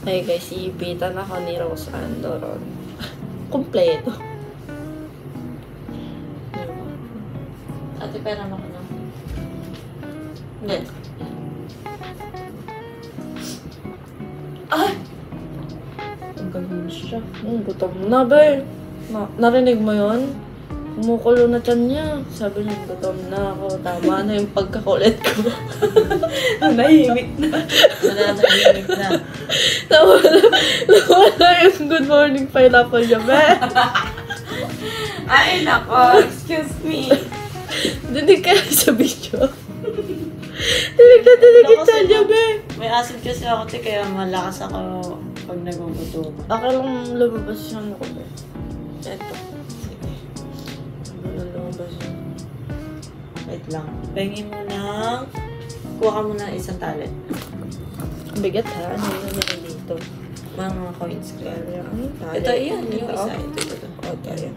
Ay guys, iipitan ako ni Rose Andoron. Kompleto. Ate, pera mo ko na. Hindi. Ay! Ang gano'n siya. Gutom na, be. Narinig mo yun? Kumukulo na tiyan niya. Sabi niya, gutom na ako. Tama na yung pagkakulit ko. Nahimik na. Nahimik na. Nawala yung good morning pineapple niya, be. Ay, nako. Excuse me. Dinig ka sa video. Dinig kita niya, be. May acid kasi ako, kaya malakas ako pag nagugutom. Ako lang lumabas yung ko, be. Eto. Wait lang. Pahingin mo ng... Kuha ka muna ng isang talent. Ang bigat ha. Ano yung meron dito? Mga coins ko. Ito, iyan. Yung isa. Ito. Ito, yan.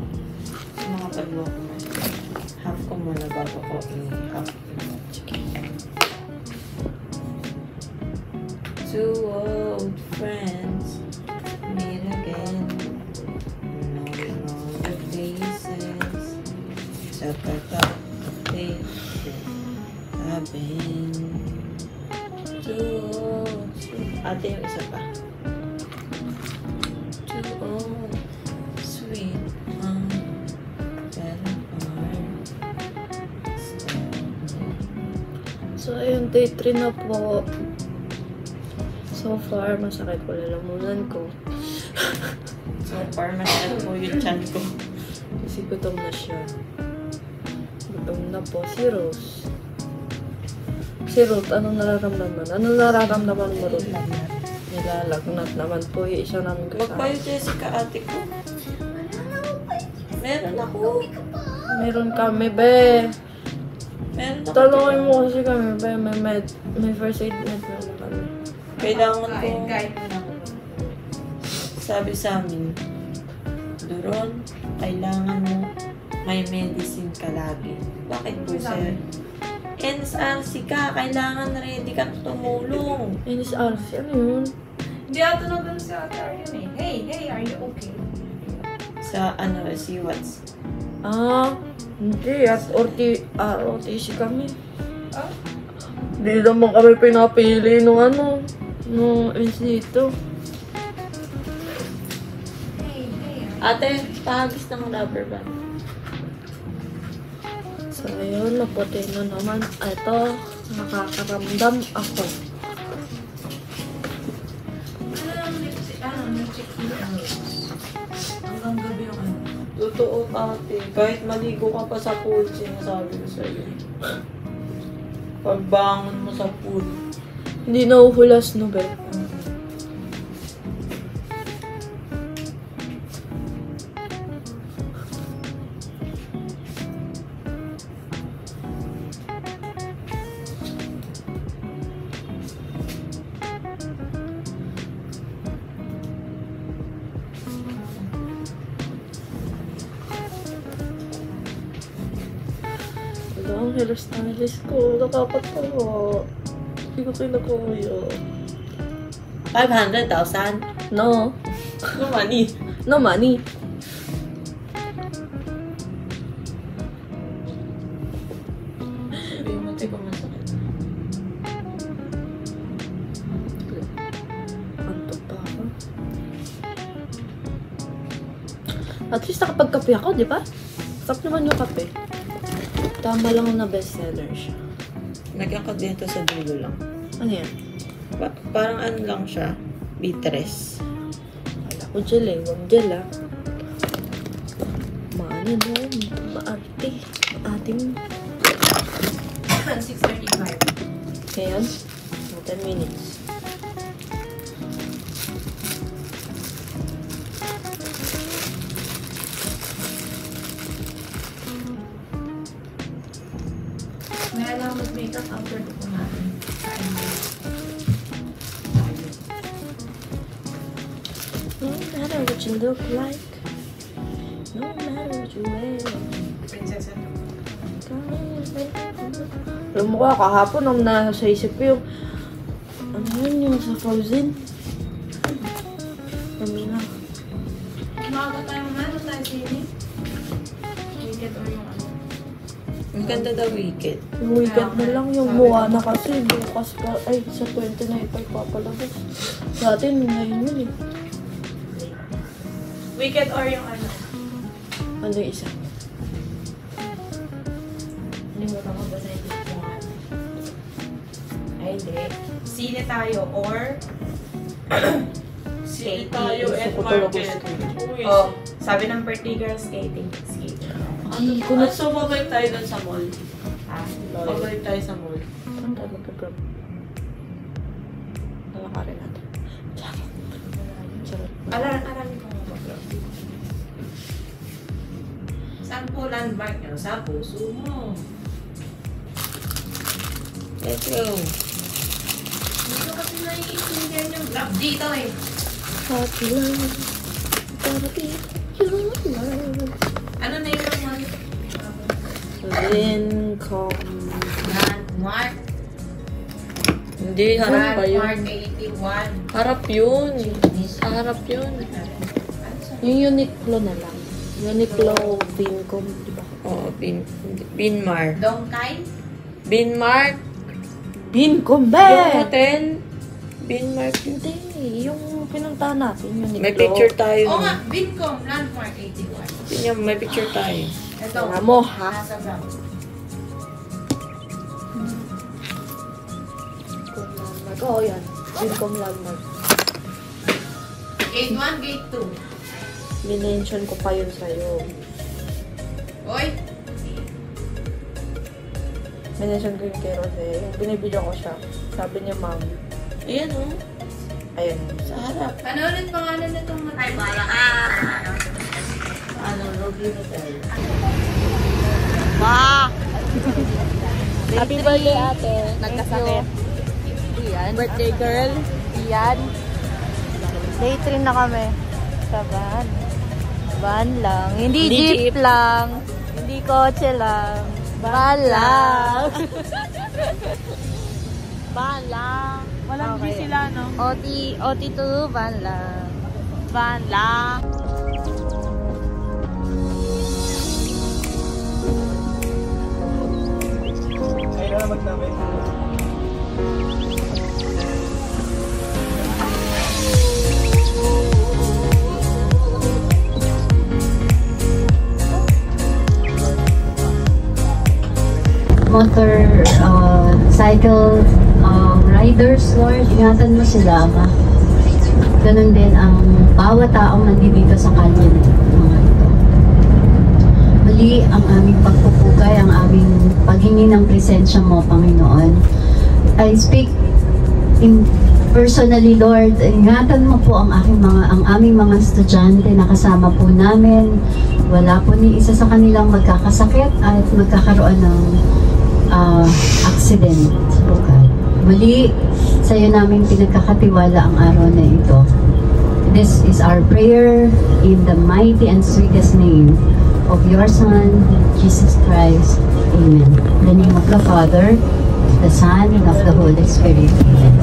Mga paglo ko na. Half ko muna bago ko i-half. Two old friends meet again. Knowing all the faces. Sa pagkakapation. I've been too old. Ate, yung isa pa. Too old. Sweet. Better part. So, ayun, day 3 na po. So far, masakit ko lalamunan ko. So far, masakit po yung chan ko. Kasi gutom na siya. Gutom na po si Rose. Si Ruth, anong nararamdaman? Anong nararamdaman mo, Ruth? Nilalagnat naman po yung isa namin kasama. Magpayo, Jessica, ate ko. Meron ako. Meron kami, be. Meron ako. Talungin mo kasi kami, be. May first aid med na kami. Kailangan ko. Sabi sa amin, Doron, kailangan mo may medicine ka lagi. Bakit po, sir? NSRC ka, kailangan ready ka tumulong. NSRC, ano yun? Hindi ako na dun sa ate yun eh. Hey, are you okay? Sa si Watts. Hindi. At OTC kami. Oh? Hindi naman kami pinapili nung dito. Hey. Ate, pahagis ng rubber band. So, ayun, maputi na naman. Ito, nakakaramdam ako. Check mo hanggang gabi yung ano. Totoo, ate. Kahit maligo ka pa sa pool, sinasabi ko sa'yo. Pagbangon mo sa pool. Hindi nauhulas, no, be? Ang hairstylist ko, nakapat ko. Hindi ko kinakuya. 500,000? No. No money. No money. Sabihin mo, teko masakit. Antok pa ako. At least nakapagkape ako, di ba? Sarap naman yung kape. Tama lang na bestseller siya. Lagyan ko dito sa dulo lang. Ano yan? Parang ano lang siya. Bitres. Wala ko gel eh. Huwag gel ah. Maano no? Maarte. Ating 6:35. ngayon. 10 minutes. May alam mag-makeup after ko natin. Kain mo. No matter what you look like. No matter what you wear. Princess ano? Alam mo ka, kahapon ang nasa isip ko yung ano yun yung sa Frozen? Kami na. Maaga tayo mamaya. Ano tayo sini? Wicked or yung ano? Ang ganda daw weekend. Yung weekend na lang, yung mukha na kasi bukas pa, ay sa 29 pa papalabas. Sa atin, ngayon yun eh. Wicked or yung ano? Ano yung isa? Limutan ko ba sa hindi ko ano? Ay, hindi. Sine tayo or Skating. tayo Gusto at ko talaga market. skating. Oh, sabi ng birthday girl, skating. Skating. Hindi ko na... So, babalik tayo dun sa mall. Ah, Babalik tayo sa mall. Saan tayo magka-grab? Lalakarin natin. Charot. Charot. Arami ko nga mag-grab. Saan po landmark nyo? Sa puso mo. Let's go. Dito kasi naiintindihan yung grab dito eh. Happy life. Happy your life. Ano na yun naman? Lincoln. Landmark. Hindi, harap pa yun. Landmark 81. Harap yun. Sa harap yun. Yung Uniqlo na lang. Uniqlo Vincom, di ba? Oo, Binmar. Dongkay? Binmark. Vincom, Yung be! hotel. Binmark yun. Hindi, yung pinuntahan natin, Uniqlo. May picture tayo. Oo nga, Vincom, Landmark 81. Tingnan, may picture tayo. Ito. Tingnan mo, ha? Nasa brown. Vincom Landmark. Oo, yan. Vincom Landmark. Gate 1, Gate 2. Minention ko pa yun sa'yo. Oy! Minention ko yung kay Rose. Yung binibidyo ko siya. Sabi niya, ma'am. Ayan o. Ayun. Sa harap. Ano ulit pangalan na itong matay? Ano, Robin Hotel. Ma! Happy birthday, ate. Nagkasakit. Iyan. Birthday girl. Iyan. Day 3 na kami. Sa van. Van lang. Hindi jeep lang. Hindi kotse lang. Van lang. Van lang. Walang G sila, no? OT2, van lang. Van lang. Cycle riders, Lord, ingatan mo sila, Ama. Ganun din ang bawat taong nandito sa kanya mga ito. Muli ang aming pagpupugay, ang aming paghingi ng presensya mo, Panginoon. I speak personally, Lord, ingatan mo po ang aming mga estudyante na kasama po namin. Wala po ni isa sa kanilang magkakasakit at magkakaroon ng accident. O God. Muli, sa iyo namin pinagkakatiwala ang araw na ito. This is our prayer in the mighty and sweetest name of your Son, Jesus Christ. Amen. In the name of the Father, the Son, and of the Holy Spirit. Amen.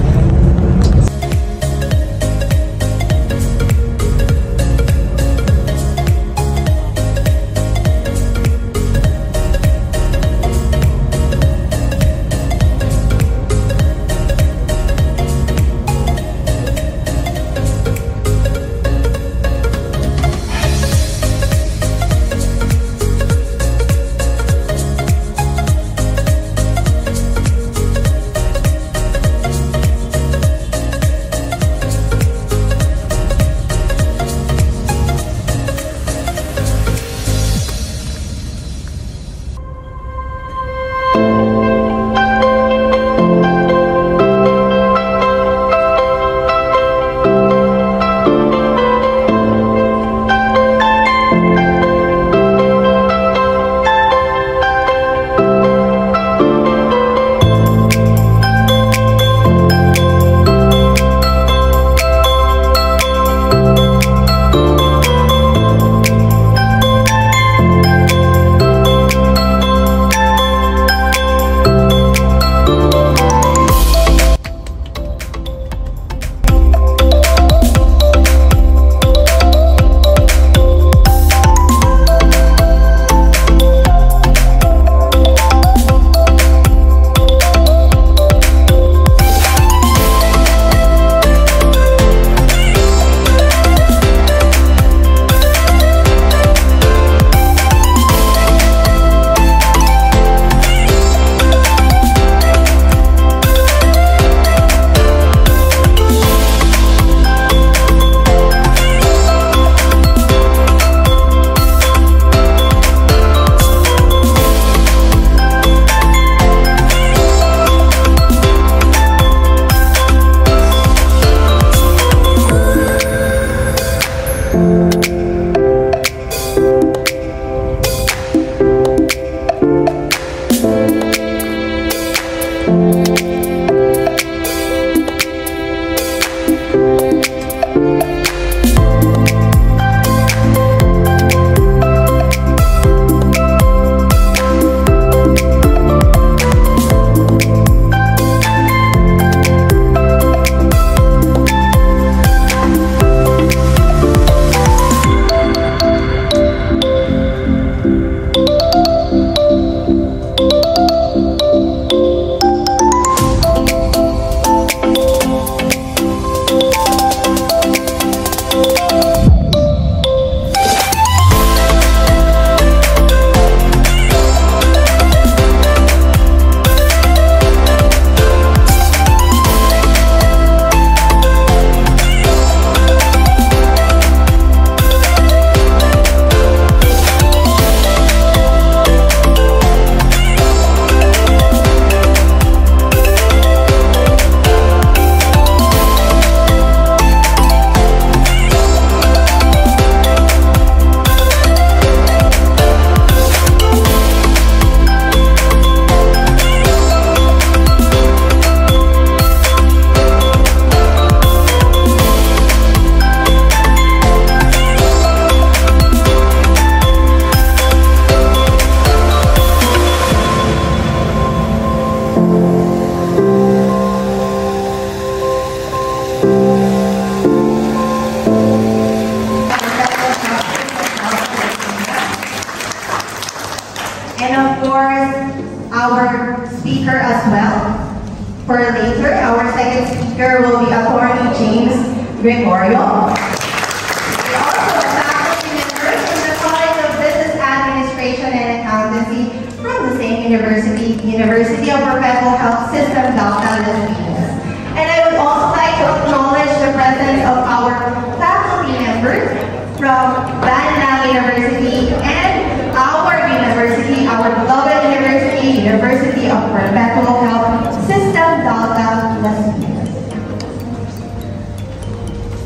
speaker will be Attorney James Gregorio. We also have faculty members from the College of Business Administration and Accountancy from the same university, University of Perpetual Health System, Delta, Las Piñas. And I would also like to acknowledge the presence of our faculty members from Bananang University and our university, our beloved university, University of Perpetual Health System, Delta, Las Piñas.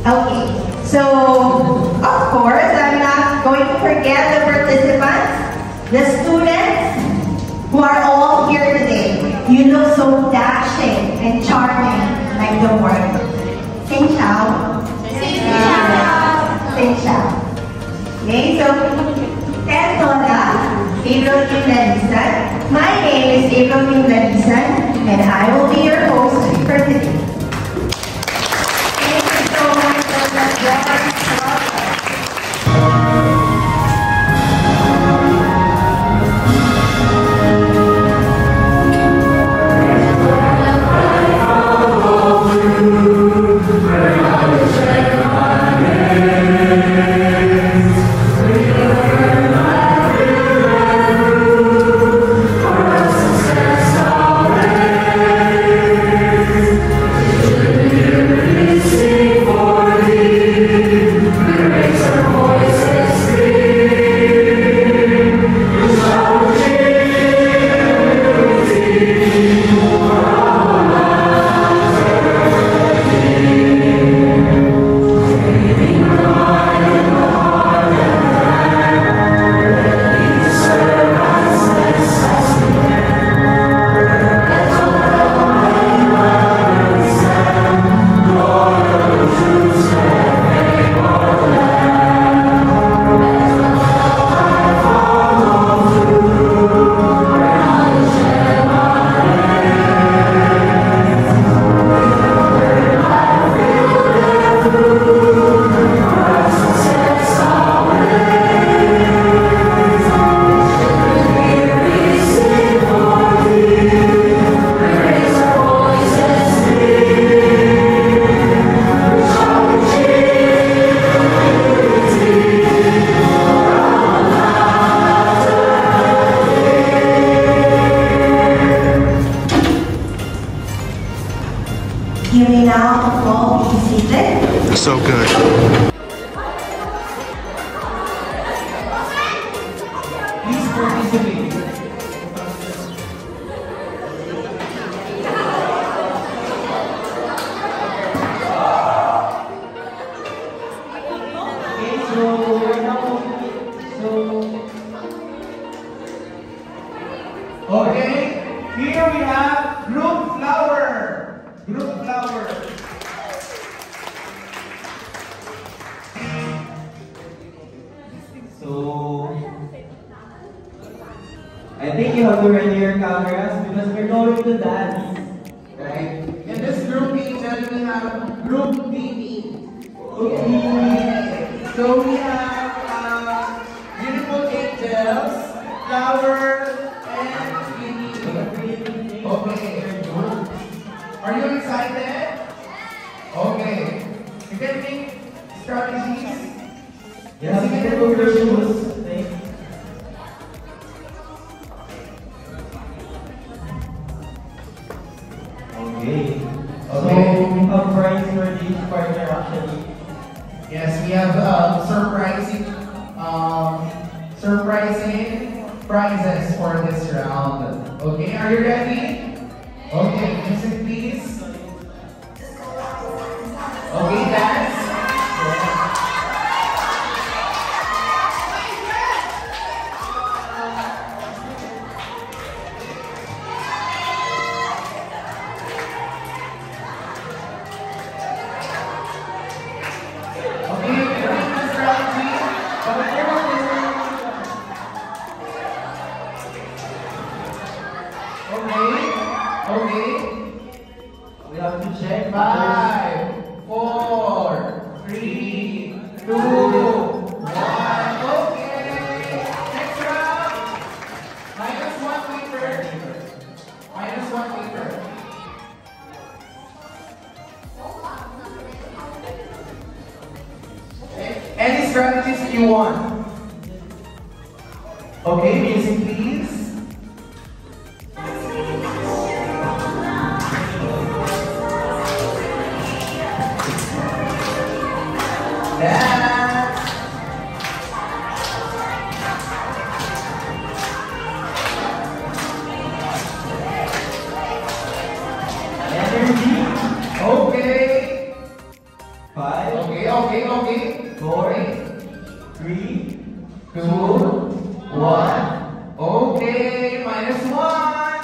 Okay, so of course, I'm not going to forget the participants, the students who are all here today. You look so dashing and charming like the word. Xin chào. Xin chào. Okay, so Tentola, April Kim. My name is April Kim, and I will be your host for today. Thank you so much for the So good. Please participate. Okay, here we have group flower. Group flower. So, I think you have to ready your cameras because we're going to dance. Right? In this group picture, we have group DP. Okay. So we have beautiful angels, flowers, and beauty. Okay. Are you excited? Okay. You can think strategies. Yes, you can move your shoes. Okay. So we have prize for this partner actually. Yes, we have surprising prizes for this round. Okay, are you ready? Okay, music please. Okay, dance. We have to check. 5, 4, 3, 2, 1. Okay. Next round. -1 meter. -1 meter. strategies do you want? Okay, music please. Okay. 5. Okay. 4, 3, 2, 1. Okay, -1.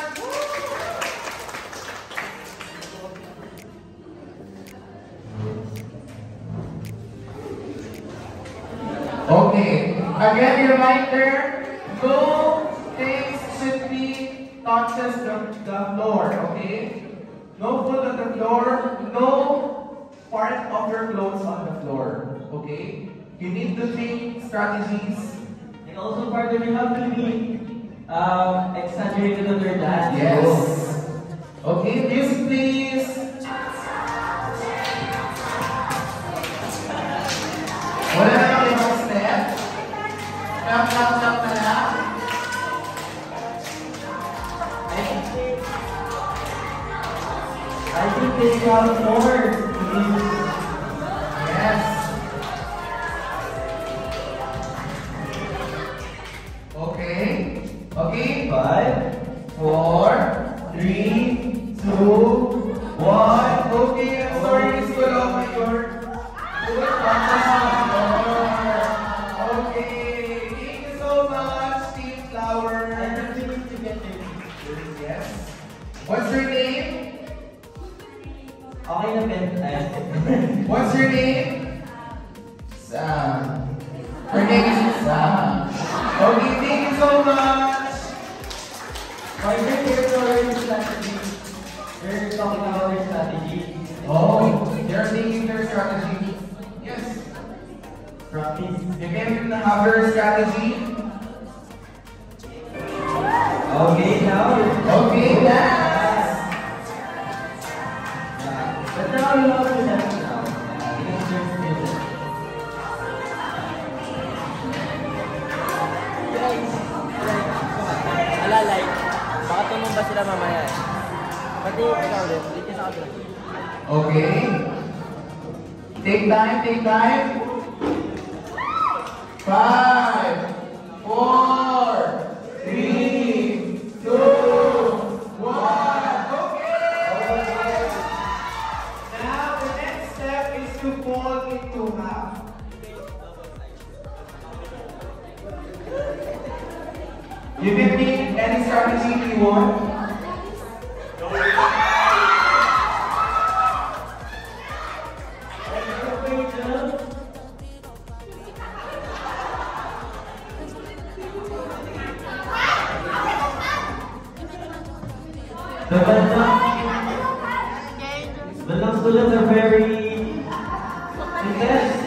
Okay. Again, reminder, no things should be touches the floor, okay? No foot on the floor, no part of your clothes on the floor, okay? You need to think strategies. And also, partner, you have to be exaggerated on your dance. Yes. Okay, music please. Wala na kami mga step. Stop na lang. I think they got more. Yes. Okay. 5, 4, 3, 2, 1. Okay, I'm sorry, Miss Coloma, you're okay. Thank you so much, Team Flower. Yes. What's your name? Okay na, Ben. What's your name? Sam. Her name is Sam. Okay, thank you so much. Partner, here's our strategy. We're talking about our strategy. Oh, they're thinking their strategy. Yes. Practice. You can have your strategy. Okay, now. Okay, dance. But now you have to dance now. Because there's music. Alalay. Baka tumumba sila mamaya eh. Pati ikaw din. Dito sa kabila. Okay. Take time. 5, 4, 3, 2, 1. Okay. Now the next step is to fold into half. You can pick any strategy you want. The Bandang students are very intense.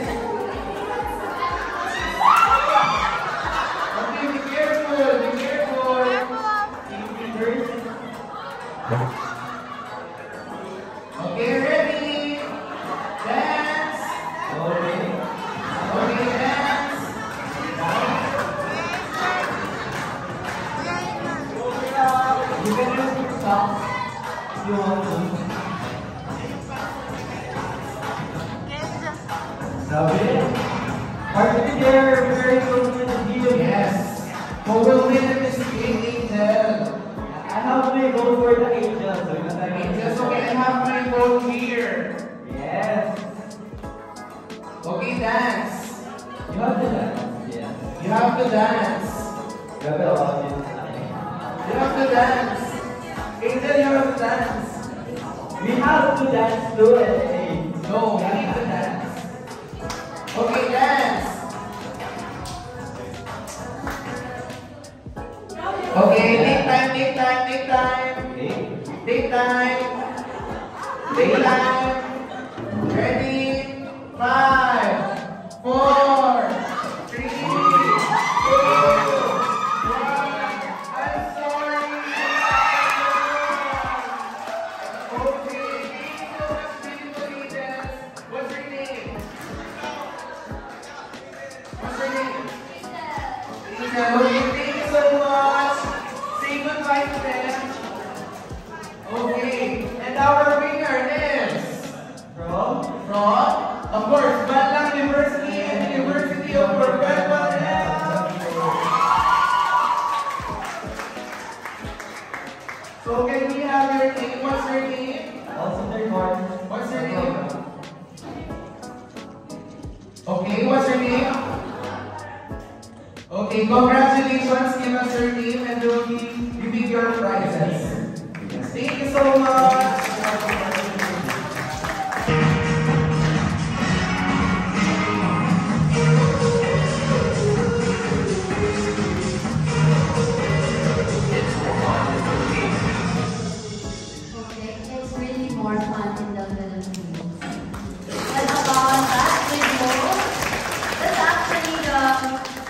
Okay, be careful. Okay, ready? Dance. Okay, dance. You can use socks if you want to. Sabi? Partly they're very close to the video. Yes. Who will win in this game, Angel? I have my vote for the angels. Angels, okay, I have my vote here. Yes. Okay, dance. You have to dance. Yes. You have to dance. Grabe ang audience. You have to dance. Angel, you have to dance. We have to dance too. No, you need to dance. Okay, dance. Okay, take time. Ready? 5, 4, 3, 2, 1. I'm sorry. Okay, thank you so much, beautiful leaders. What's you for Grandma Em. So can we have your name? What's your name? What's your name? Okay, what's your name? Okay, congratulations. Give us your name and we'll be giving your prizes. Thank you so much. It's really more fun in the Philippines. And about that video, that's actually the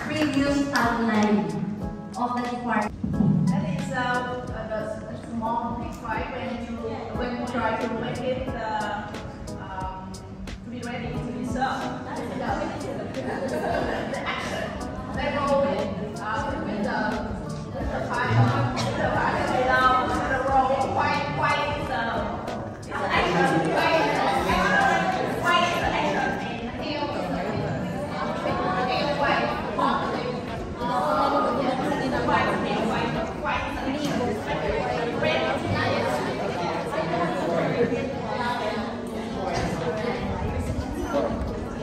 previous tagline of the department. That is a small big fight when you try to make it to be ready to be served. The action. They go with the fire, the roll, quite it's action, quite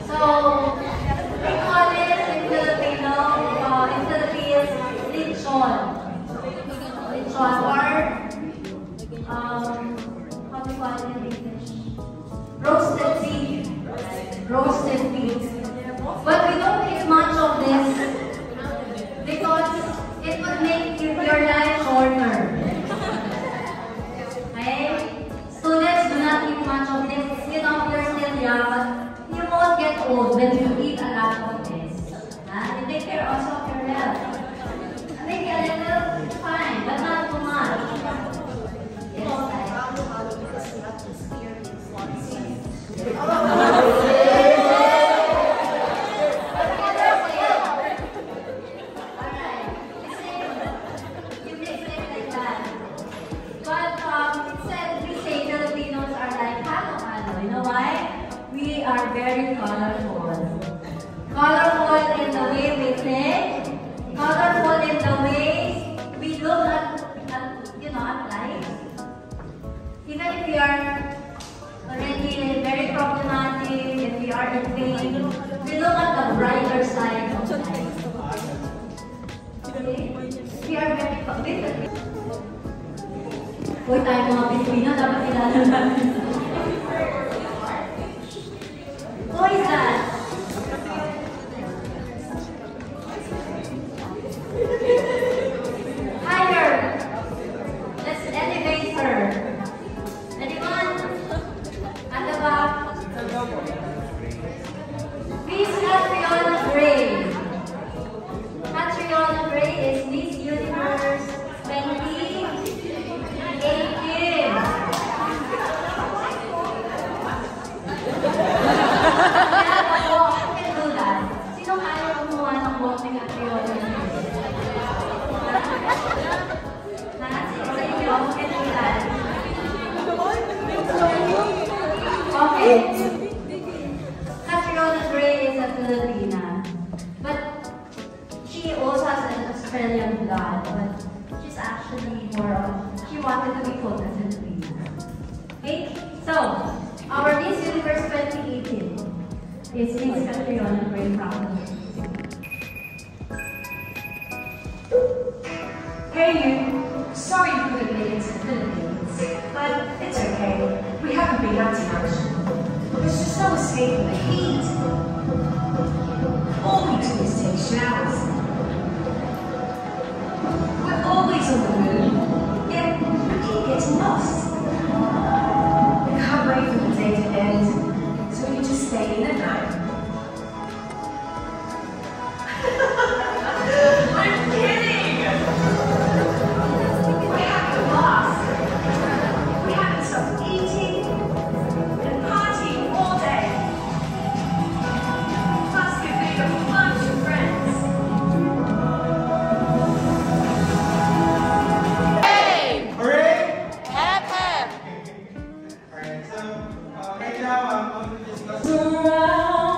So, we call it in Filipino, in Philippines, lechon. Lechon or, how do you call it in English? Roasted beef. Roasted beef. But we don't eat much of this because it would make your life shorter. Okay? Students do not eat much of this. You know, you're still young, but you won't get old when you eat a lot of this. You take care also of your health. Maybe a little, fine, but not too much. Very colorful. Colorful in the way we think, colorful in the way we look at life. Even if we are already very problematic, if we are in pain, we look at the brighter side of life. Okay? We are very committed. Huwag tayo mga Pilipino, dapat kilala natin. Who is that? Higher. Let's elevate her. Anyone? At the back. Miss Catriona Gray. Catriona Gray is Miss Universe 2018. Catriona Gray is a Filipina, but she also has an Australian blood, but she's actually she wanted to be called a Filipina. Okay, so our Miss Universe 2018 is Miss Catriona Gray from Hey you, sorry you couldn't make it to the Philippines, but it's okay. We haven't been out in ocean. There's just no escaping the heat. All we do is take showers. We're always on the moon, yet we keep getting lost. We can't wait for the day to end, so we just stay in at night. I'm kidding! We're having a blast. We haven't stopped eating and partying all day. Plus, we've made a bunch of friends. Hey! Hooray! Hep hep! Alright, so right now I'm going to discuss. Surround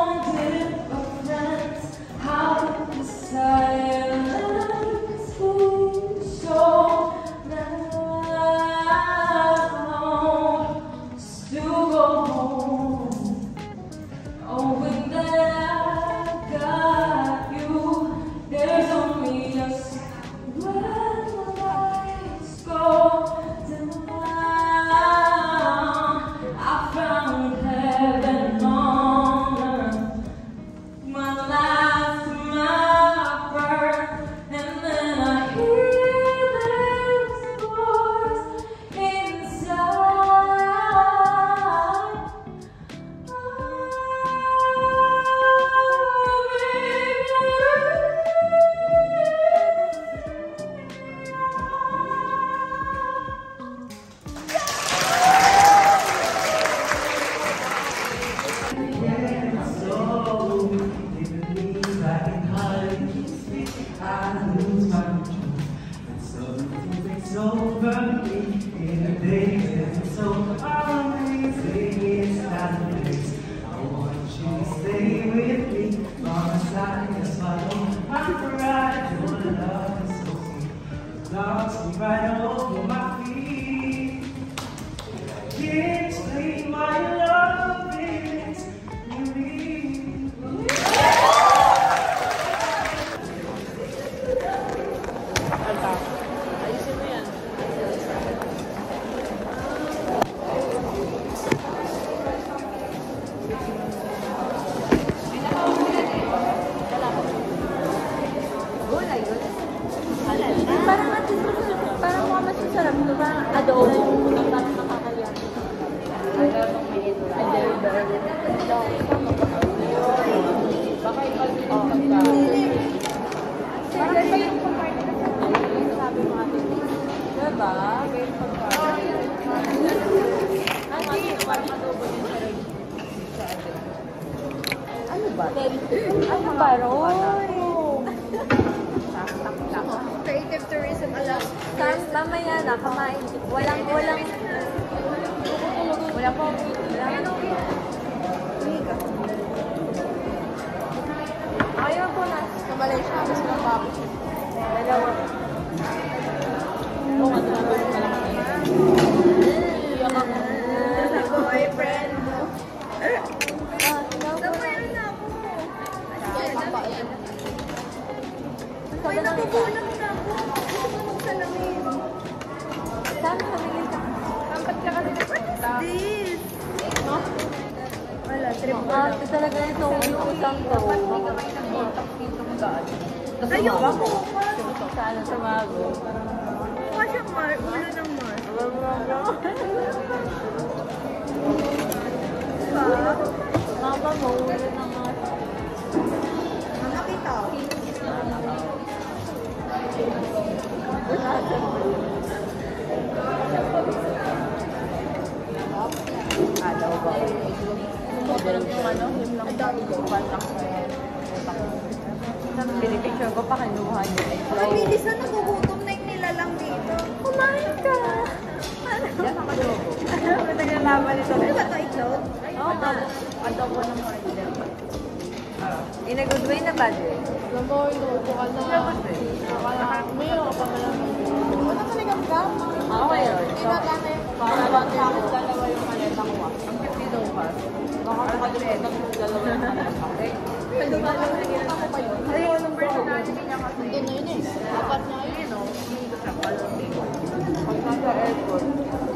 Ano ba, Roy? Creative tourism alam. Mamaya na, kamain. Walang. Wala po. Ayaw po na. Sa Malaysia, mas napapos. Dalawa. Boyfriend mo. Meron na ako. Ay, nakukulang na ako. Gusto ko magsalamin. Saan kami ka? Kampat ka kasi. What is this? No? Wala, trip ko lang. Talaga ito yung utang ko. Ayoko po. Sana tumago. Mukha siyang ulo ng Mars. Mama mo, ulo ng Mars. Mama kita. Alaw ba? Yung dami ko. Pinipicture ko pa kinuha niya. Mabilis na nagugutom na yung nilalang dito. Kumain ka! Yan ang adobo. Naglalaban ito. Ano ba ito? Itlog? Oo nga. Adobo ng order. In a good way na ba, Jay? Alam mo, inuupo ka na. May ako pa ba lang? Wala ka nagam-gam? Okay yun. Hindi na kami. Para ba bakit dalawa yung maleta ko? Ang 50 daw pa. Baka makalimutan ng dalawa yung maleta. Ayaw ng personality niya kasi. Hindi na yun eh. Dapat niya yun. Dito sa Paloming. Pag nasa airport,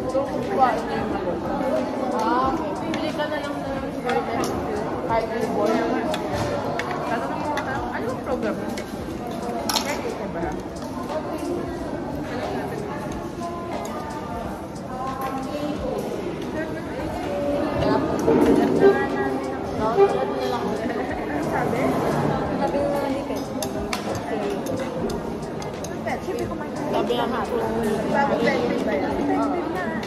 kukuhaan niya yung maleta. Bibili ka na lang ng boyfriend. Kahit yung boy. Tatanong mo ka, ano yung program mo? Ready ka ba? Sabi naman po. Bago bedroom ba yan?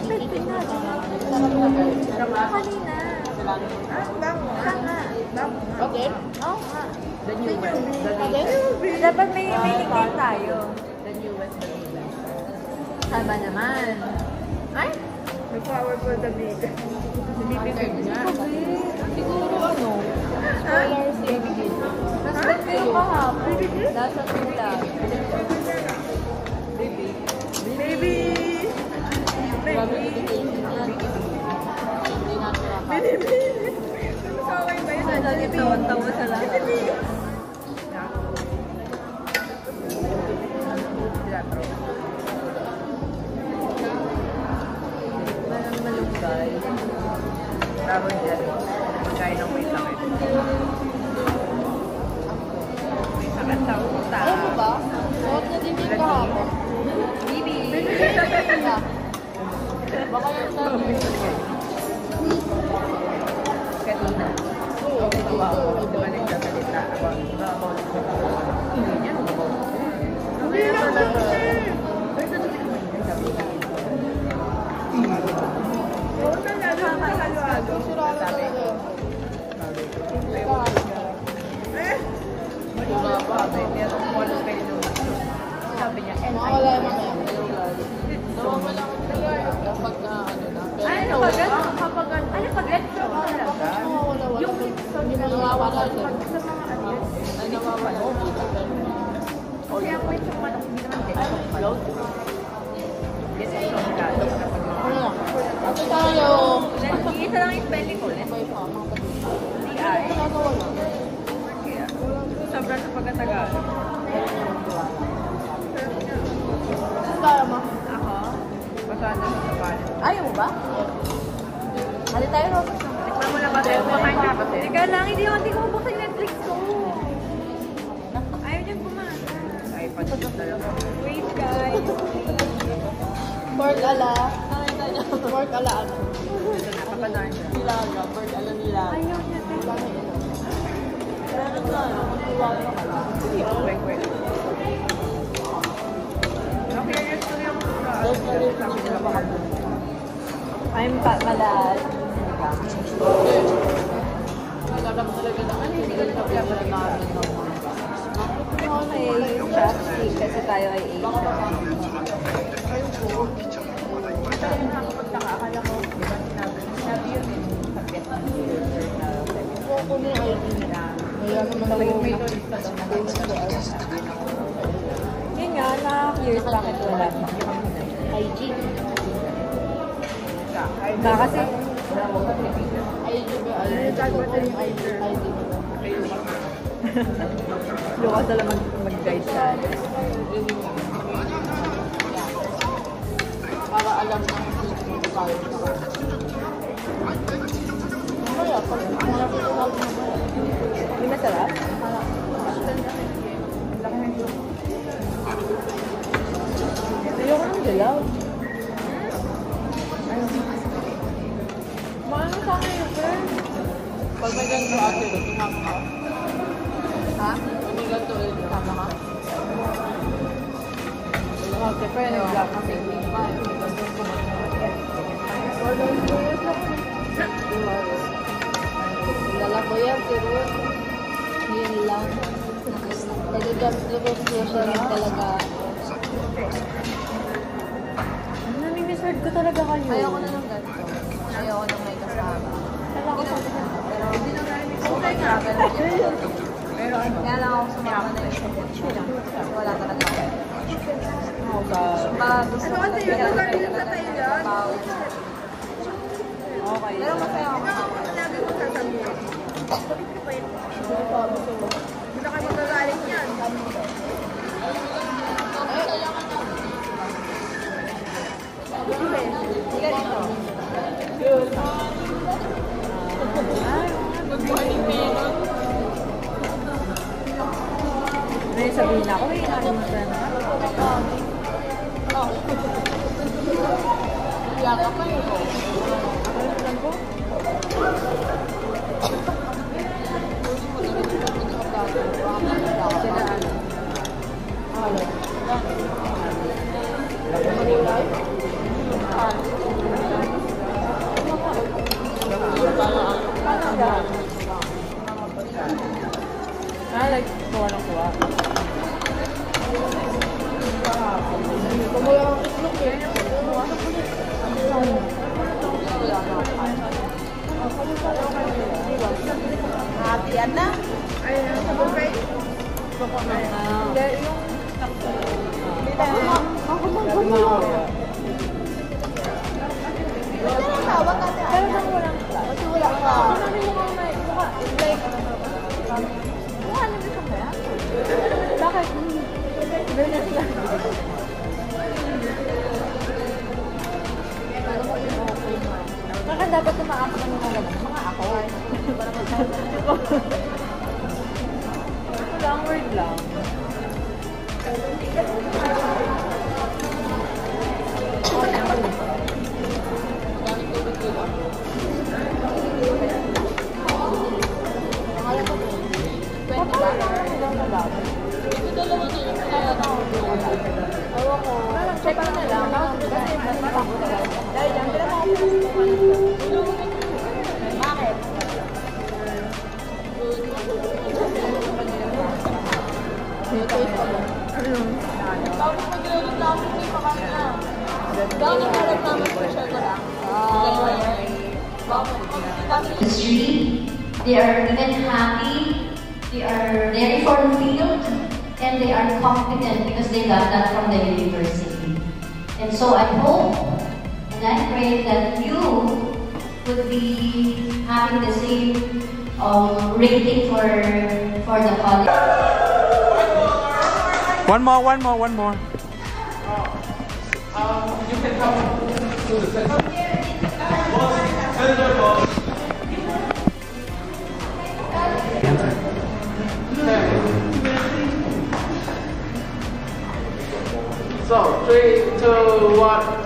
Bedroom na. Kanina. Bango. Bango. Okay. Oo nga. The newest. Okay. Dapat may nickname tayo. The newest. Saba naman. Ay? The powerful the big. Siguro ano? Scholars baby. Mas ganda yung kahapon. Nasa tula. Baby. Baby! Baby! Baby! Masaway ba yun? Lagi tawa-tawa sa lahat. Parang malunggay. Tapos dyan. Magkain ng may sakit. May sakit sa uta. Alam mo ba? Suot na din yung kahapon. Bibi! Baka yung sabi. Kanina. Oo, ginawa ko. Di ba nagsasalita ako? Hindi niya. Hindi na ako oo na nga, doon sa halo-halo. Sabi ko. Diba pa, may walang kayo nung sabi niya, Mawala yung mga yan. nawawala ko talaga kapag na ano na. Ano pag ano pag lecture ko talaga? Yung Hindi mo nawawala sir. sa mga ano ay nawawala. Kaya po yung manok, hindi naman din. Float. Yes, ay yung gado na pag mga Ano lang? Ate tayo. isa lang yung spelling ko ulit. Hindi ay. Kaya, sobrang sa pagkatagalog. Kaya mo? Ako, pasada sa kapalit. Ayaw mo ba? Hali tayo, Robert. Tikman mo na ba tayo? Kumakain ka kasi? Teka lang, hindi ko mabuksan yung Netflix ko. Ayaw niya bumasa. Ay, pati talaga. Wait, guys. Pork ala. Pork ala ano? Ito na, kapanan siya. Nilaga. Pork ala nilaga. Ayaw niya. Meron na. Hindi, wait. Okay, gusto niya ako sa I'm malas. Nagagam talaga naman. Hindi Okay, chopstick kasi tayo ay Asian. Akala ko, sinabi yun eh, sa Vietnam culture na kung yung ID nila. Talagang may turista daw na yun nga, na-curious bakit wala IG. Kasi IG ba? Yung IG. Lukas na lang mag-guide sa para alam na kung tayo na ka. Kaya, hindi masarap? Ayoko ng dilaw. Maano sa akin yun, sir? Pag may ganito ate, tumama ka. Ha? Pag may ganito ulit, tumama ka. Siyempre, nag-vlog kasi hindi pa. Dala ko yan, pero yun lang. Nag-jump siya rin talaga. Namimiss-word ko talaga kayo. Ayoko na ng ganito. Ayoko na may kasama. Kala ko sabi niya. Pero hindi na namimiss-word. Pero ano? Kaya lang ako sumama na yung kasi wala talaga ako. Ano kasi yun? Nagagawin sa tayo dyan? Okay. Pero masaya ako. Sinabi mo sasabihin. Hindi na kayo magagalit yan. Good morning, Meron. May sabihin ako, may inalim mo na. Yaka pa yun. Ano ko? Like, kuha ng kuha. Kumuha ang itlog eh. Happy na? Ay, sa buffet? Hindi, yung... Ako mag-buhay. Tawag ka tayo. Pero kung walang class. Kasi wala ka. Kasi namin yung mga mukha. It's like... Mukha namin ka ba yan? Bakit? Ganyan lang. Kaka dapat tumaapa ka nung mga ako. Para magsasabi ko. Ito lang, word lang. Check na lang. Dahil dyan, pero bakit? Bakit mag-reload na ako yung pakain na? Bakit harap naman po siya ko lang? They are even happy, they are very fulfilled, and they are confident because they got that from the university. And so I hope and I pray that you would be having the same rating for the college. One more. You can come to the center. So, 3, 2, 1.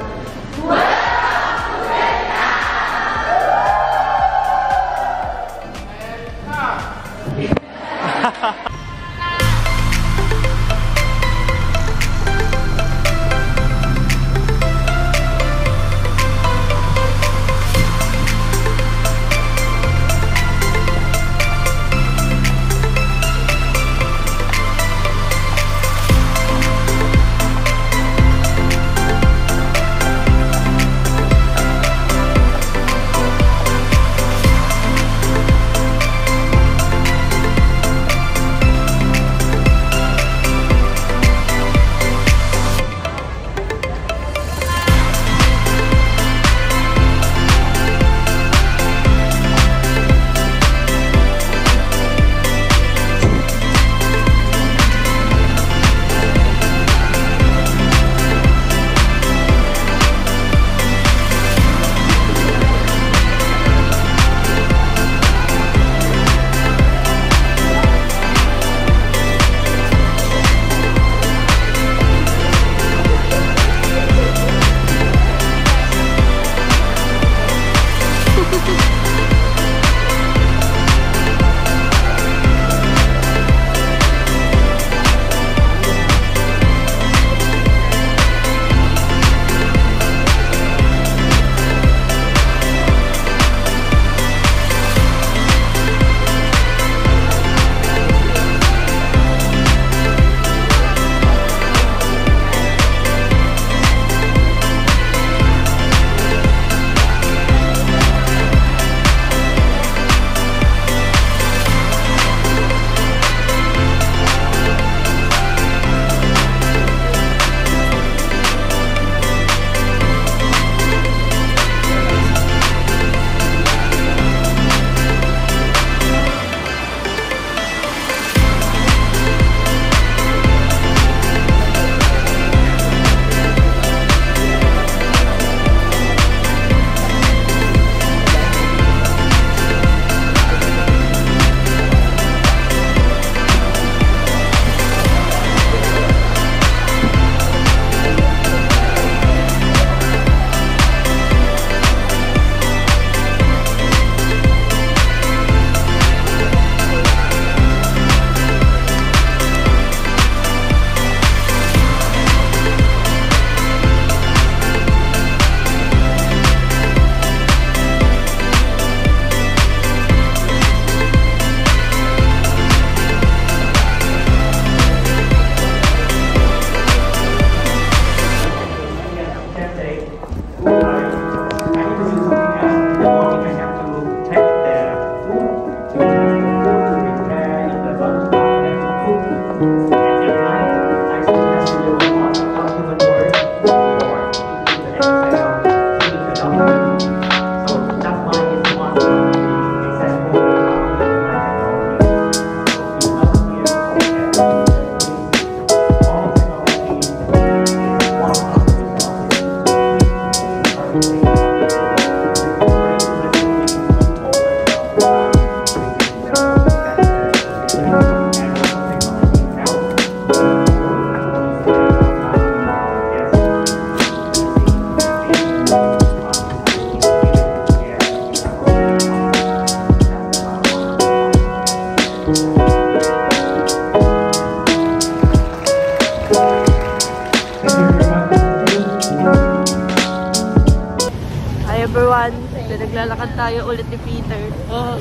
maglalakad tayo ulit ni Peter. Oh.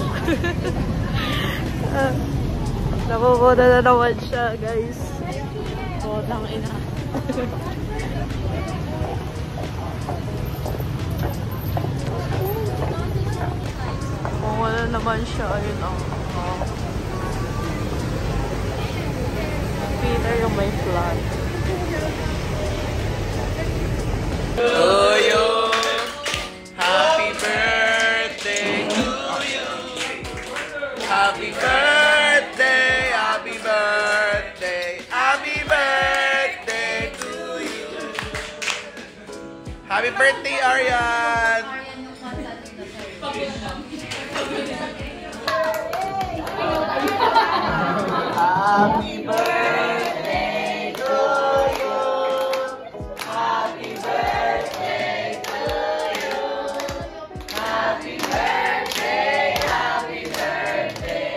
Nakukuha na naman siya, guys. Tang ina. Wala naman siya. Ayun ang Peter yung may flag. To you, happy birthday to you. Happy birthday, happy birthday, happy birthday to you. Happy birthday, Arian. Happy birthday to you. Happy birthday to you. Happy birthday, happy birthday.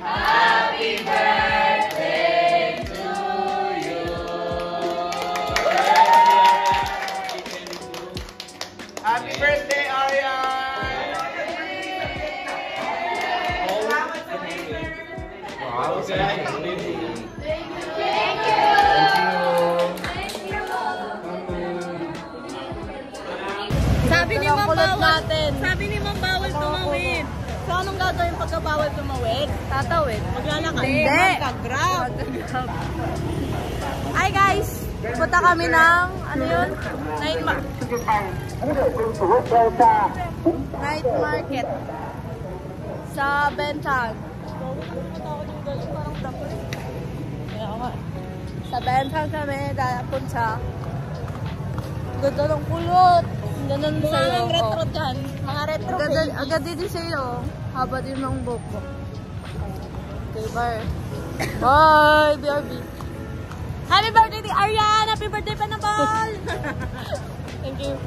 Happy birthday to you. Happy birthday, Arian. Wow, thank you. Sabi ni Ma'am bawal tumawid. So anong gagawin pagka bawal tumawid? Tatawid. Maglalakad. Hindi. Mag-grab. Hi guys! Punta kami ng, ano yun? Night market. Sa Bentang. Sa Bentang kami, punta. Ganda ng kulot. Ganda ng sa'yo. Mga retro dyan. Mga retro. Agad din sa'yo. Haba din ng buhok ko. Okay, bye. Bye, BRB. Happy birthday to Arian! Happy birthday, Panabal! Thank you.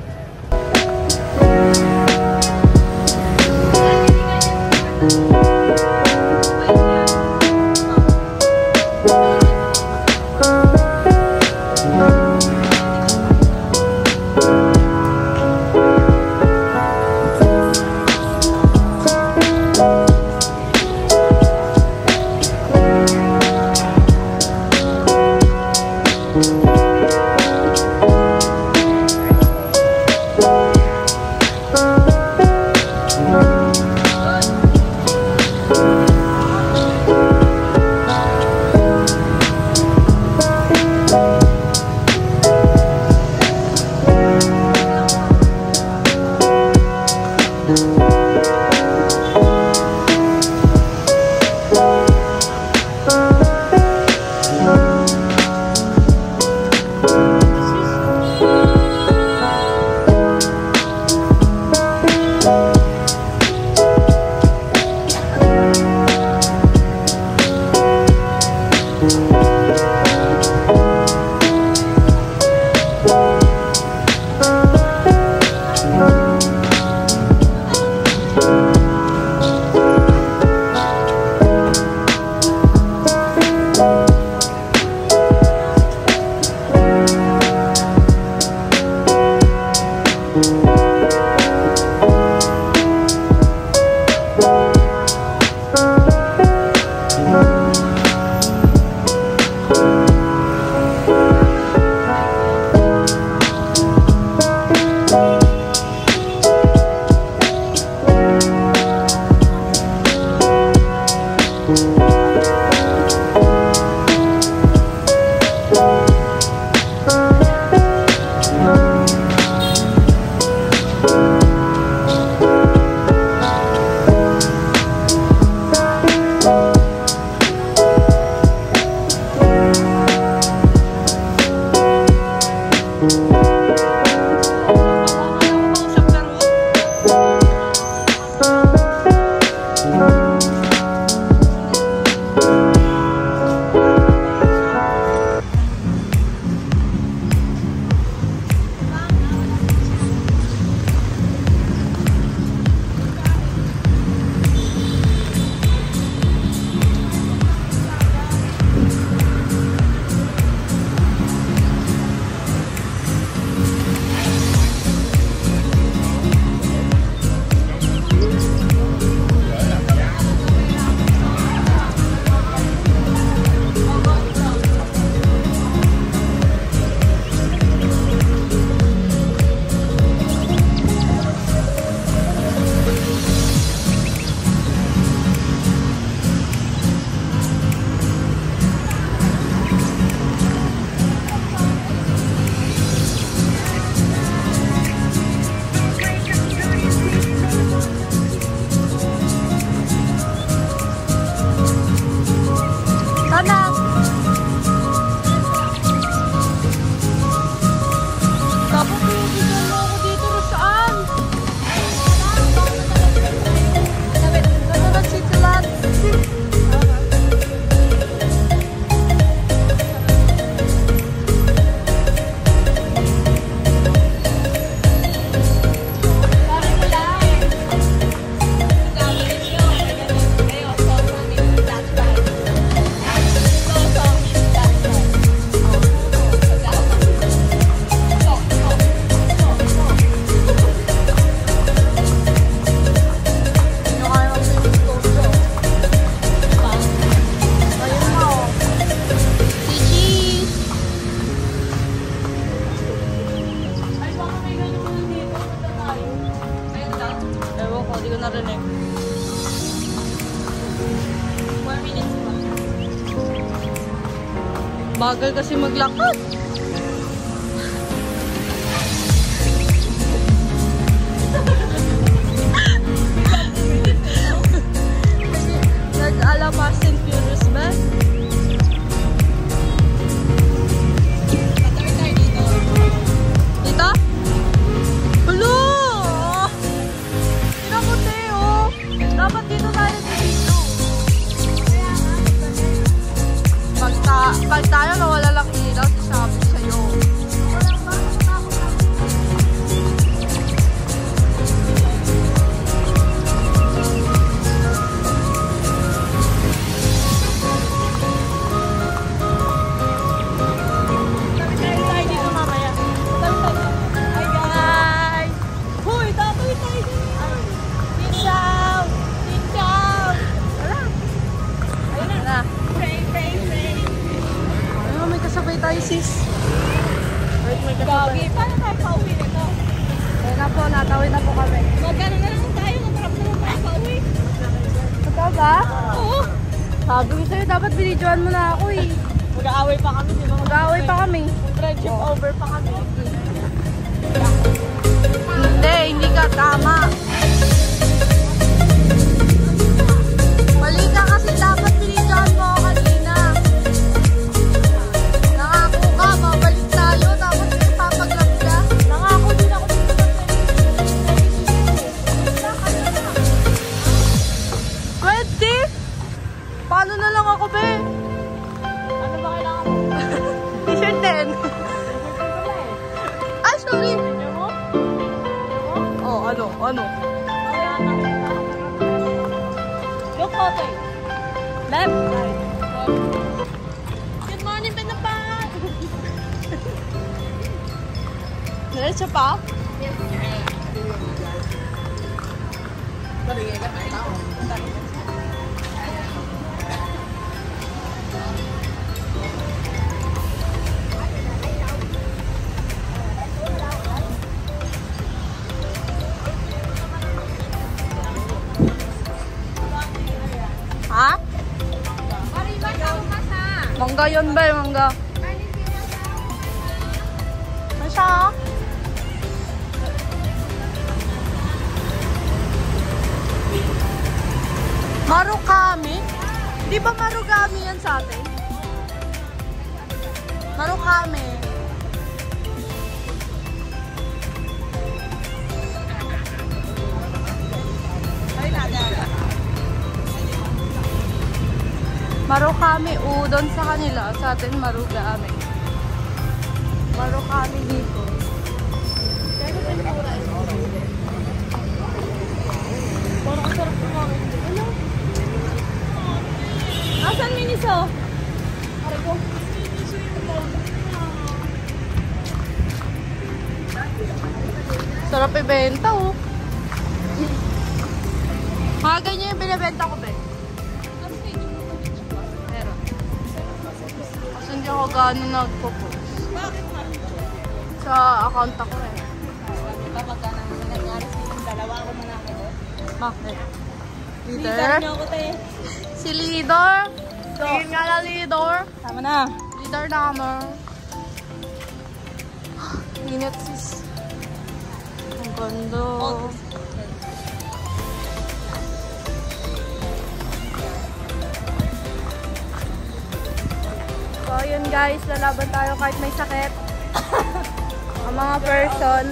Bagal kasi maglakad. Nag-ala Fast and Furious ba? Dito? Hello! Pinakuti oh! Dapat dito tayo dito. Pag tayo nawala lang ilaw, sasabi sa'yo. Tayo sis. Wait, may kasabay. Paano tayo pauwi nito? Kaya na po, natawid na po kami. Magkano na lang tayo, natrap na lang tayo pauwi. Ikaw ba? Oo. Sabi ko sa'yo, dapat binidyoan mo na ako eh. Mag-aaway pa kami, di ba? Mag-aaway pa kami. Friendship over pa kami. Hindi ka tama. Mali ka kasi dapat binidyoan mo ako kanina. Mabalik tayo, tapos ipapag-love ka. Nangako din ako dito sa 20? Paano na lang ako, be? Ano ba kailangan mo? T-shirt din. Ay, sorry. Oh, ano? Look, okay. Left, right. Good morning, Pinapan. Diretso pa? Ha? Mangga yun ba? Mangga. Masya? Marukami? Di ba marugami yan sa atin? Marukami. Marukami udon sa kanila. Sa atin marugami. Marukami dito. Parang ang sarap kumain. Ano? Asan miniso? Aray ko. Sarap ibenta oh. Mga ganyan yung binibenta ko be. Meron. Kasi hindi ako gano'n nagpo-post. Bakit ma? Sa account ako eh. Kapag ka naman nangyari sa yung dalawa ako manaki ko. Bakit? Leader? Si Leader? Sige nga na Leader. Tama na. Leader na kamo. Init sis. Ang ganda. So yun guys, lalaban tayo kahit may sakit. Ang mga person.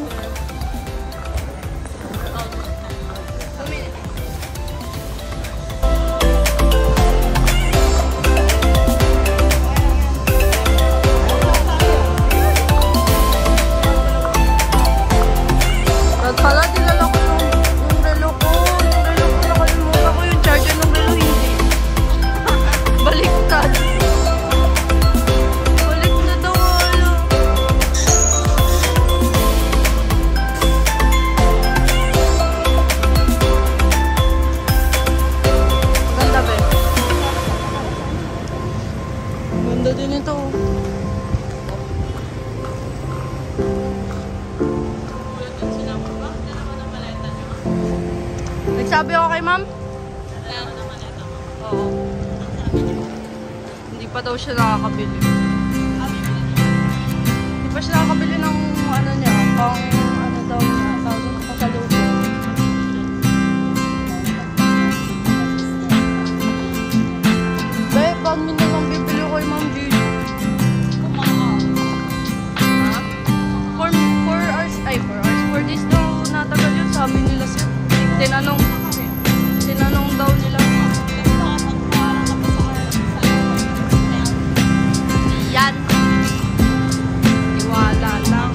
Pala, dinala ko yung relo ko. Yung relo ko, nakalimutan ko yung charger ng relo, hindi. Baliktad. Balik na daw, wala. Ganda ba? Ganda din ito. Nagsabi ako kay ma'am? Oo. Hindi pa daw siya nakakabili. pa siya nakakabili ng ano niya, pang ano daw niya, tawag ng pasalubong. Be, pag minsan bibili ko kay Ma'am Gigi. Ha? 4 hours, 4 days daw natagal yun, sabi nila siya. Tinanong daw nila. Yan. Tiwala lang.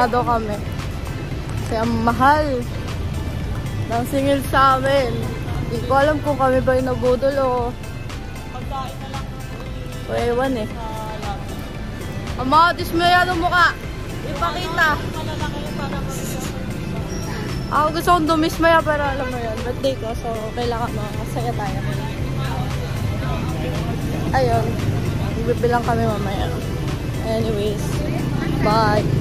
dismayado kami. Kasi ang mahal ng singil sa amin. Hindi ko alam kung kami ba yung nabudol o ewan eh. Ang mga dismayado mukha. Ipakita. Ako gusto kong dumismaya pero alam mo yun, birthday ko, so kailangan makasaya tayo. Ayun, bibilang kami mamaya. Anyways, bye!